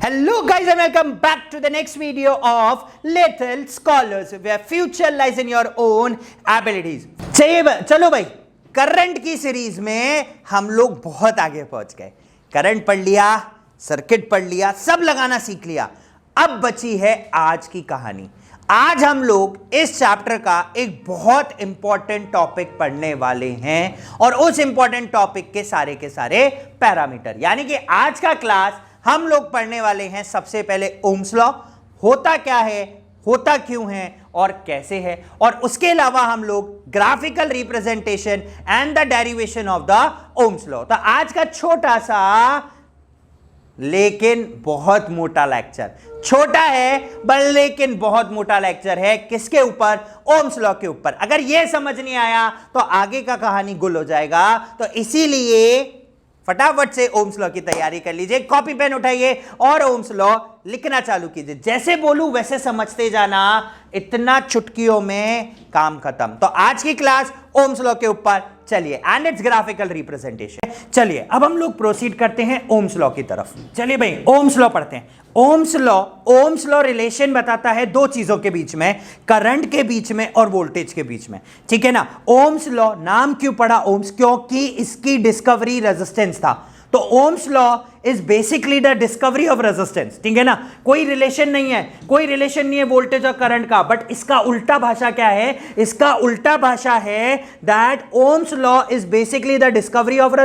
Hello guys and welcome back to the next video of Little Scholars where future lies in your own abilities. चलो भाई, current की series में हम लोग बहुत आगे पहुंच गए। करंट पढ़ लिया, सर्किट पढ़ लिया, सब लगाना सीख लिया। अब बची है आज की कहानी। आज हम लोग इस चैप्टर का एक बहुत इंपॉर्टेंट टॉपिक पढ़ने वाले हैं और उस इंपॉर्टेंट टॉपिक के सारे पैरामीटर, यानी कि आज का क्लास हम लोग पढ़ने वाले हैं सबसे पहले ओम्स लॉ, होता क्या है, होता क्यों है और कैसे है, और उसके अलावा हम लोग graphical representation and the derivation of the Ohm's law. तो आज का छोटा सा लेकिन बहुत मोटा लेक्चर, छोटा है बट लेकिन बहुत मोटा लेक्चर है। किसके ऊपर? ओम्स लॉ के ऊपर। अगर यह समझ नहीं आया तो आगे का कहानी गुल हो जाएगा। तो इसीलिए फटाफट से ओम्स लॉ की तैयारी कर लीजिए, कॉपी पेन उठाइए और ओम्स लॉ लिखना चालू कीजिए। जैसे बोलूं वैसे समझते जाना, इतना चुटकियों में काम खत्म। तो आज की क्लास ओम्स लॉ के ऊपर, चलिए, एंड इट्स ग्राफिकल रिप्रेजेंटेशन। चलिए अब हम लोग प्रोसीड करते हैं ओम्स लॉ की तरफ। चलिए भाई, ओम्स लॉ पढ़ते हैं। ओम्स लॉ रिलेशन बताता है दो चीजों के बीच में, करंट के बीच में और वोल्टेज के बीच में, ठीक है ना। ओम्स लॉ नाम क्यों पड़ा ओम्स? क्योंकि इसकी डिस्कवरी रेजिस्टेंस था। तो Ohm's law is basically the discovery of resistance, ठीक है ना। कोई रिलेशन नहीं है वोल्टेज और करंट का, बट इसका उल्टा भाषा क्या है? इसका उल्टा भाषा है that Ohm's law is basically the discovery of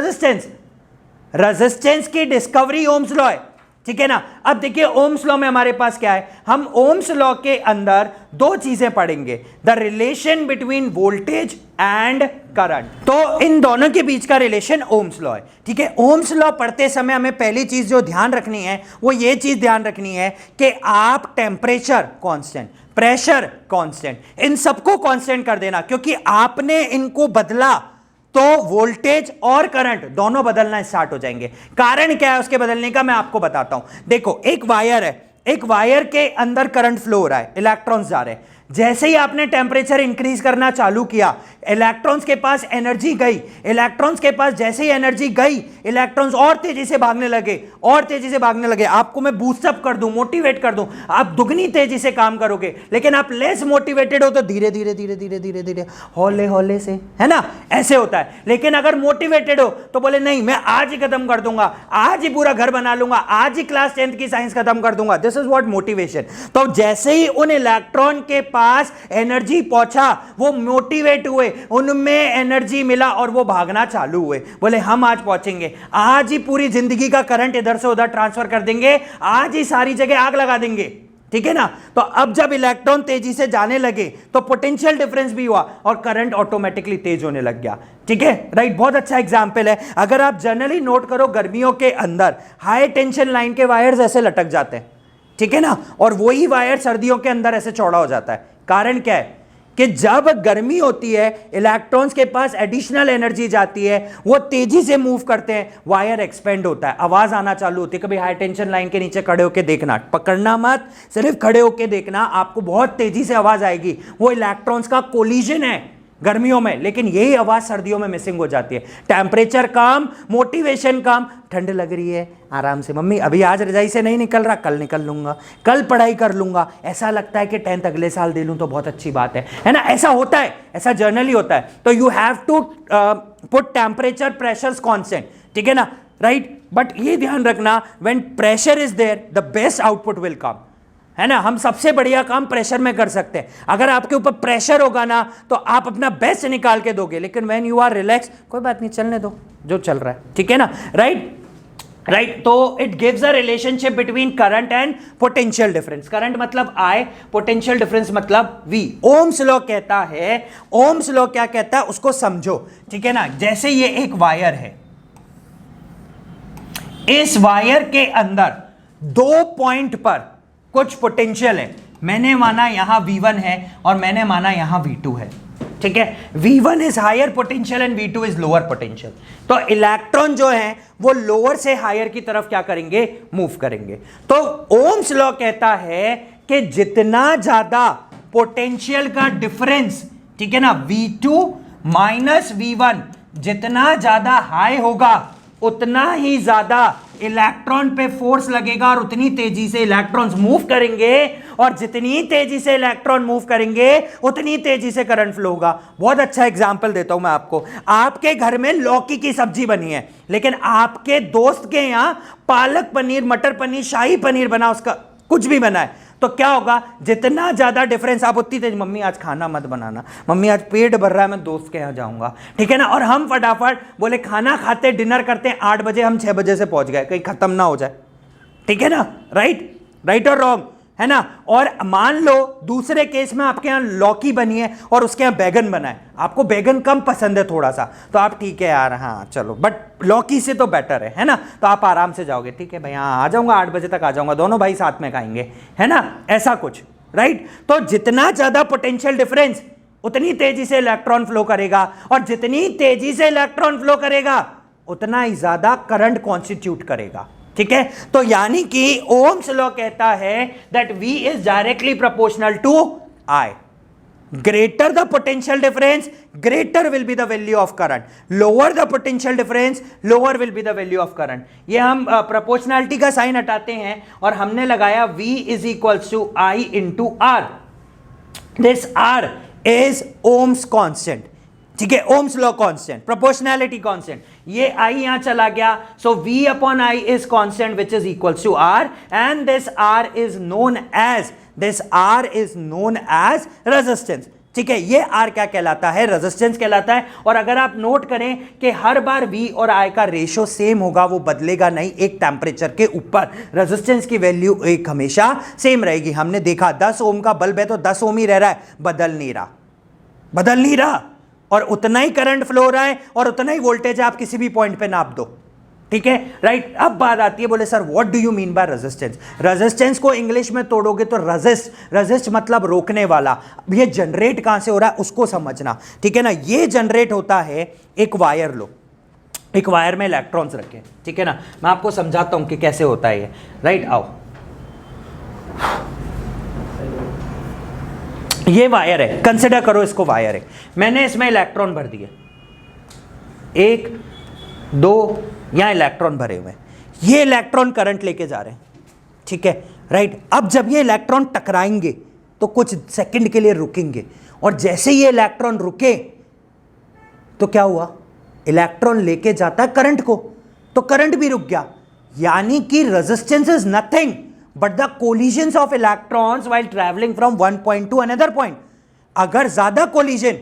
resistance की डिस्कवरी ओम्स लॉ है, ठीक है ना। अब देखिए ओम्स लॉ में हमारे पास क्या है, हम ओम्स लॉ के अंदर दो चीजें पढ़ेंगे, the relation between voltage and current. तो इन दोनों के बीच का रिलेशन ओम्स लॉ है, ठीक है। ओम्स लॉ पढ़ते समय हमें पहली चीज जो ध्यान रखनी है वो ये चीज ध्यान रखनी है कि आप टेम्परेचर कांस्टेंट, प्रेशर कांस्टेंट, इन सबको कांस्टेंट कर देना, क्योंकि आपने इनको बदला तो वोल्टेज और करंट दोनों बदलना स्टार्ट हो जाएंगे। कारण क्या है उसके बदलने का, मैं आपको बताता हूं। देखो, एक वायर है, एक वायर के अंदर करंट फ्लो हो रहा है, इलेक्ट्रॉन्स जा रहे हैं। जैसे ही आपने टेम्परेचर इंक्रीज करना चालू किया, इलेक्ट्रॉन्स के पास एनर्जी गई, इलेक्ट्रॉन्स के पास जैसे ही एनर्जी गई, इलेक्ट्रॉन्स और तेजी से भागने लगे। आपको मैं बूस्टअप कर दूं, मोटिवेट कर दूं, आप दुगनी तेजी से काम करोगे। लेकिन आप लेस मोटिवेटेड हो तो धीरे धीरे हौले से, है ना, ऐसे होता है। लेकिन अगर मोटिवेटेड हो तो बोले नहीं, मैं आज ही खत्म कर दूंगा, आज ही पूरा घर बना लूंगा, आज ही क्लास 10th की साइंस खत्म कर दूंगा। This is what motivation. तो जैसे ही उन इलेक्ट्रॉन के पास एनर्जी पहुंचा, वो मोटिवेट हुए, उनमें एनर्जी मिला और वो भागना चालू हुए। बोले हम आज पहुंचेंगे, आज ही पूरी जिंदगी का करंट इधर से उधर ट्रांसफर कर देंगे, आज ही सारी जगह आग लगा देंगे, ठीक है ना। तो अब जब इलेक्ट्रॉन तेजी से जाने लगे तो पोटेंशियल डिफरेंस भी हुआ और करंट ऑटोमेटिकली तेज होने लग गया, ठीक है, राइट। बहुत अच्छा एग्जांपल है। अगर आप जनरली नोट करो, गर्मियों के अंदर हाई टेंशन लाइन के वायर्स ऐसे लटक जाते हैं, ठीक है ना, और वही वायर सर्दियों के अंदर ऐसे चौड़ा हो जाता है। कारण क्या है कि जब गर्मी होती है, इलेक्ट्रॉन्स के पास एडिशनल एनर्जी जाती है, वो तेजी से मूव करते हैं, वायर एक्सपेंड होता है, आवाज आना चालू होती है। कभी हाई टेंशन लाइन के नीचे खड़े होकर देखना, पकड़ना मत, सिर्फ खड़े होकर देखना, आपको बहुत तेजी से आवाज आएगी। वो इलेक्ट्रॉन्स का कोलिजन है गर्मियों में, लेकिन यही आवाज सर्दियों में मिसिंग हो जाती है। टेम्परेचर कम, मोटिवेशन कम, ठंड लग रही है, आराम से मम्मी अभी आज रजाई से नहीं निकल रहा, कल निकल लूंगा, कल पढ़ाई कर लूंगा, ऐसा लगता है कि 10th अगले साल दे लूं तो बहुत अच्छी बात है ना। ऐसा होता है, ऐसा जर्नली होता है। तो you have to put temperature pressures constant, ठीक है ना, राइट। बट ये ध्यान रखना, when pressure is there the best output will come, है ना। हम सबसे बढ़िया काम प्रेशर में कर सकते हैं। अगर आपके ऊपर प्रेशर होगा ना तो आप अपना बेस्ट निकाल के दोगे, लेकिन व्हेन यू आर रिलैक्स, कोई बात नहीं, चलने दो जो चल रहा है, ठीक है ना, राइट। तो it gives a relationship between current and potential difference. Current मतलब I, पोटेंशियल डिफरेंस मतलब V। ओम्स लॉ कहता है, ओम्स लॉ क्या कहता है उसको समझो, ठीक है ना। जैसे ये एक वायर है, इस वायर के अंदर दो पॉइंट पर कुछ पोटेंशियल है। मैंने माना यहां V1 है और मैंने माना यहां V2 है, ठीक है। V1 is higher potential and V2 is lower potential. तो इलेक्ट्रॉन जो है वो लोअर से हायर की तरफ क्या करेंगे? मूव करेंगे। तो ओम्स लॉ कहता है कि जितना ज्यादा पोटेंशियल का डिफरेंस, ठीक है ना, V2 माइनस V1 जितना ज्यादा हाई होगा, उतना ही ज्यादा इलेक्ट्रॉन पे फोर्स लगेगा और उतनी तेजी से इलेक्ट्रॉन्स मूव करेंगे, और जितनी तेजी से इलेक्ट्रॉन मूव करेंगे उतनी तेजी से करंट फ्लो होगा। बहुत अच्छा एग्जांपल देता हूं मैं आपको। आपके घर में लौकी की सब्जी बनी है, लेकिन आपके दोस्त के यहां पालक पनीर, मटर पनीर, शाही पनीर बना, उसका कुछ भी बना है, तो क्या होगा? जितना ज्यादा डिफरेंस, आप उतनी तेज, मम्मी आज खाना मत बनाना, मम्मी आज पेट भर रहा है, मैं दोस्त के यहाँ जाऊंगा, ठीक है ना। और हम फटाफट बोले खाना खाते, डिनर करते हैं 8 बजे, हम 6 बजे से पहुंच गए, कहीं खत्म ना हो जाए, ठीक है ना। राइट और रॉन्ग, है ना। और मान लो दूसरे केस में आपके यहां लौकी बनी है और उसके यहां बैगन बना है, आपको बैगन कम पसंद है थोड़ा सा, तो आप ठीक है यार, हाँ चलो, बट लौकी से तो बेटर है ना, तो आप आराम से जाओगे, ठीक है भाई, हाँ आ जाऊंगा, 8 बजे तक आ जाऊंगा, दोनों भाई साथ में खाएंगे, है ना, ऐसा कुछ, राइट। तो जितना ज्यादा पोटेंशियल डिफरेंस उतनी तेजी से इलेक्ट्रॉन फ्लो करेगा, और जितनी तेजी से इलेक्ट्रॉन फ्लो करेगा उतना ही ज्यादा करंट कॉन्स्टिट्यूट करेगा, ठीक है। तो यानी कि ओम्स लॉ कहता है that V is directly proportional to I. Greater the potential difference, greater will be the value of current. Lower the potential difference, lower will be the value of current. ये हम proportionality का sign हटाते हैं और हमने लगाया V is equals to I into R. This R is Ohm's constant. ठीक है, Ohm's law constant, proportionality constant, ये आई यहां चला गया, so V upon I is constant which is equals to R, and this R is known as resistance. ठीक है, ये R क्या कहलाता है? रेजिस्टेंस कहलाता है। और अगर आप नोट करें कि हर बार V और I का रेशियो सेम होगा, वो बदलेगा नहीं, एक टेम्परेचर के ऊपर रेजिस्टेंस की वैल्यू एक हमेशा सेम रहेगी। हमने देखा 10 ओम का बल्ब है तो 10 ओम ही रह रहा है, बदल नहीं रहा, और उतना ही करंट फ्लो हो रहा है और उतना ही वोल्टेज आप किसी भी पॉइंट पे नाप दो, ठीक है, राइट। अब बात आती है, बोले sir what do you mean by resistance? Resistance को इंग्लिश में तोड़ोगे तो रेजिस्ट मतलब रोकने वाला। अब ये जनरेट कहां से हो रहा है उसको समझना, ठीक है ना। ये जनरेट होता है, एक वायर लो, एक वायर में इलेक्ट्रॉन्स रखे, ठीक है ना, मैं आपको समझाता हूं कि कैसे होता है ये, राइट। आओ, ये वायर है, कंसिडर करो इसको वायर है, मैंने इसमें इलेक्ट्रॉन भर दिए, 1 2, यहां इलेक्ट्रॉन भरे हुए हैं, ये इलेक्ट्रॉन करंट लेके जा रहे हैं, ठीक है, राइट। अब जब ये इलेक्ट्रॉन टकराएंगे तो कुछ सेकंड के लिए रुकेंगे, और जैसे ये इलेक्ट्रॉन रुके तो क्या हुआ? इलेक्ट्रॉन लेके जाता है करंट को, तो करंट भी रुक गया। यानी कि resistance is nothing but the collisions of electrons while traveling from one point to another point. अगर ज्यादा कोलिजन,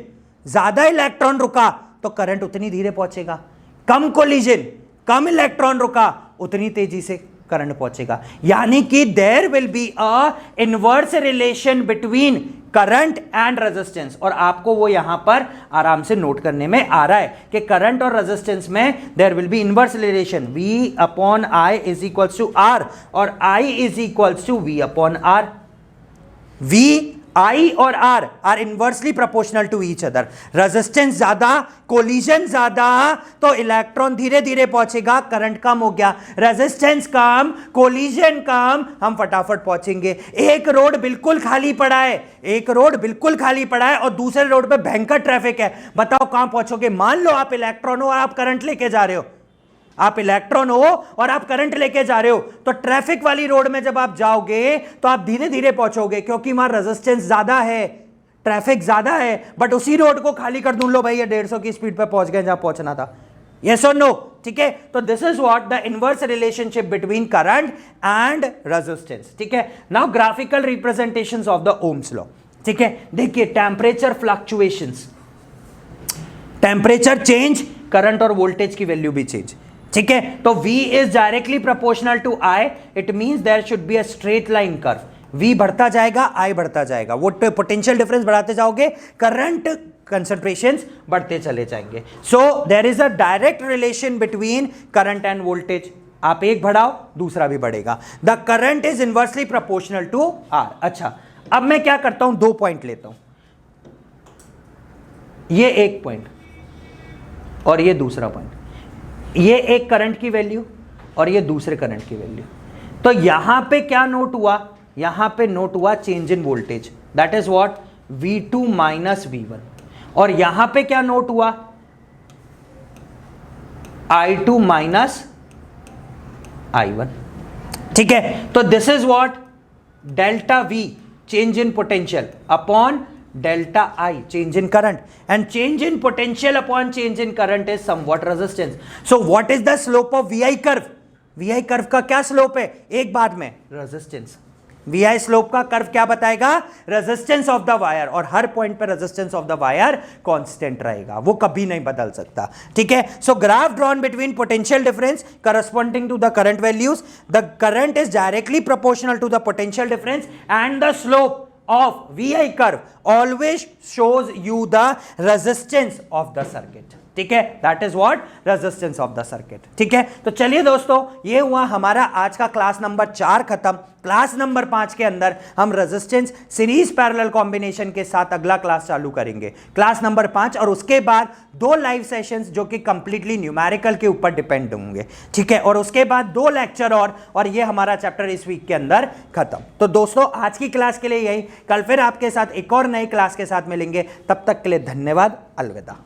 ज्यादा इलेक्ट्रॉन रुका तो करंट उतनी धीरे पहुंचेगा, कम कोलिजन, कम इलेक्ट्रॉन रुका उतनी तेजी से करंट पहुंचेगा। यानी कि there will be a inverse relation between current and resistance, और आपको वो यहां पर आराम से नोट करने में आ रहा है कि करंट और रेजिस्टेंस में there will be inverse relation, V upon I is equals to R, और I is equals to V upon R। V, I और R are inversely proportional to each other. Resistance ज्यादा, collision ज्यादा, तो electron धीरे धीरे पहुंचेगा, current कम हो गया। रेजिस्टेंस कम, कोलिजन कम, हम फटाफट पहुंचेंगे। एक रोड बिल्कुल खाली पड़ा है, और दूसरे रोड पे भयंकर ट्रैफिक है, बताओ कहां पहुंचोगे? मान लो आप इलेक्ट्रॉन हो और आप करंट लेके जा रहे हो, करंट लेके जा रहे हो, तो ट्रैफिक वाली रोड में जब आप जाओगे तो आप धीरे धीरे पहुंचोगे, क्योंकि वहां रेजिस्टेंस ज्यादा है, ट्रैफिक ज्यादा है। बट उसी रोड को खाली कर दूं, लो भाई ये 150 की स्पीड पे पहुंच गए जहां पहुंचना था, यस और नो, ठीक है। तो this is what the inverse relationship between current and resistance, ठीक है। Now graphical representations of the Ohm's law, ठीक है। देखिए temperature fluctuations, temperature change, current और वोल्टेज की वैल्यू भी चेंज, ठीक है। तो V is directly proportional to I, it means there should be a straight line curve. V बढ़ता जाएगा, I बढ़ता जाएगा, वो पोटेंशियल डिफरेंस बढ़ाते जाओगे, करंट कंसंट्रेशंस बढ़ते चले जाएंगे। So there is a direct relation between current and voltage, आप एक बढ़ाओ दूसरा भी बढ़ेगा। The current is inversely proportional to R। अच्छा, अब मैं क्या करता हूं, 2 पॉइंट लेता हूं, ये एक पॉइंट और ये दूसरा पॉइंट, ये एक करंट की वैल्यू और ये दूसरे करंट की वैल्यू। तो यहां पे क्या नोट हुआ? यहां पे नोट हुआ change in voltage, that is what V2 minus V1। और यहां पे क्या नोट हुआ? I2 minus I1। ठीक है, तो this is what delta V change in potential upon delta I change in current, and change in potential upon change in current is somewhat resistance. So what is the slope of VI curve? VI curve का क्या slope है एक बात में? Resistance. VI slope का curve क्या बताएगा? Resistance of the wire, और हर पॉइंट पे resistance of the wire constant रहेगा, वो कभी नहीं बदल सकता। ठीक है, so graph drawn between potential difference corresponding to the current values, the current is directly proportional to the potential difference and the slope of VI curve always shows you the resistance of the circuit। ठीक है, that is what resistance of the circuit. ठीक है, तो चलिए दोस्तों, ये हुआ हमारा आज का क्लास नंबर 4 खत्म। क्लास नंबर 5 के अंदर हम रेजिस्टेंस सीरीज पैरेलल कॉम्बिनेशन के साथ अगला क्लास चालू करेंगे, क्लास नंबर 5, और उसके बाद 2 लाइव सेशंस जो कि कंप्लीटली न्यूमेरिकल के ऊपर डिपेंड होंगे। ठीक है, और उसके बाद 2 लेक्चर और ये हमारा चैप्टर इस वीक के अंदर खत्म। तो दोस्तों, आज की क्लास के लिए यही, कल फिर आपके साथ एक और नई क्लास के साथ मिलेंगे। तब तक के लिए धन्यवाद, अलविदा।